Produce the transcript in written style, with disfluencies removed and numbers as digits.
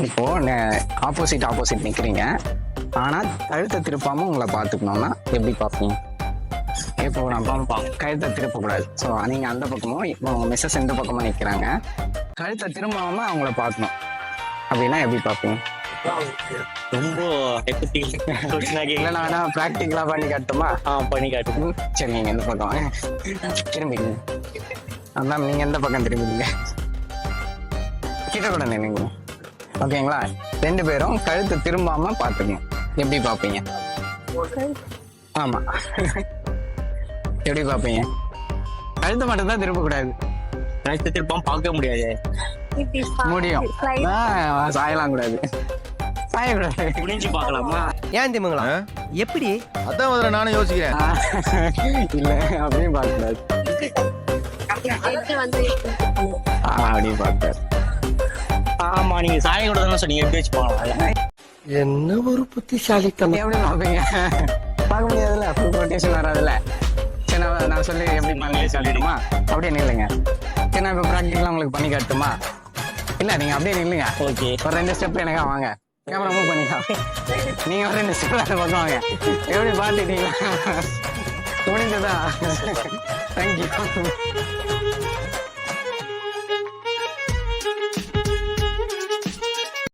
இப்போ ஆப்போசிட் நிக்கிறீங்க. ஆனா கழுத்தை திருப்பாம உங்களை பாத்துக்கணும்னா எப்படி பார்ப்பீங்க? இப்போ நம்ம கழுத்தை திருப்ப கூடாது. ஸோ நீங்க அந்த பக்கமும் இப்போ உங்க மிஸ்ஸஸ் இந்த பக்கமும் நிக்கிறாங்க. கழுத்தை திரும்பாம அவங்கள பார்க்கணும் அப்படின்னா எப்படி பார்ப்பீங்க? ரொம்ப இல்லை நான் வேணா ப்ராக்டிக்கலா பண்ணி காட்டுமா? பண்ணி காட்டுங்க. சரி, நீங்க எந்த பக்கம் திரும்பிங்க. அதான் நீங்க எந்த பக்கம் திரும்பிங்க, கிட்ட கூட நின்னுங்க. ஓகேங்களா? 2 பேரும் கழுத்தை திரும்பாம பாத்துக்கணும். எப்படி பாப்பீங்க? ஆமா, எப்படி பாப்பீங்க? கழுத்தை மட்டும் தான் திரும்ப கூடாது. கழுத்தை திருப்பாம பார்க்க முடியாது. முடியும். சாயலாம் கூடாது, சாயக்கூடாது. குனிஞ்சு பார்க்கலாமா? ஏன் திமுங்களா? எப்படி? அதான் முதல்ல நானும் யோசிக்கிறேன். இல்ல அப்படியும் பார்க்க கூடாது. அப்படியும் பார்த்தாரு. ஆமா, நீங்க சாய கூட தானே சொன்னீங்க. எப்படி வச்சு பார்க்கலாம்? என்ன ஒரு புத்திசாலித்தனம். எப்படி பார்ப்பீங்க? பார்க்க முடியாதுல்ல, ஃபுல் ரொட்டேஷன் வராதுல்ல. சரி, நான் சொல்லி எப்படி பண்ணி சொல்லிடுமா? அப்படியே நில்லுங்க. சரி, நான் இப்போ ப்ராக்டிக்கலாக உங்களுக்கு பண்ணி காட்டுமா? இல்லை, நீங்கள் அப்படியே நில்லுங்க. ஓகே. ஒரு 2 ஸ்டெப் எனக்கா வாங்க. கேமரா மூவ் பண்ணிக்கலாம். நீங்கள் ஒரு 2 ஸ்டெப் அந்த பக்கம் வாங்க. எப்படி பார்த்துட்டீங்களா? முடிஞ்சதா? தேங்க்யூ.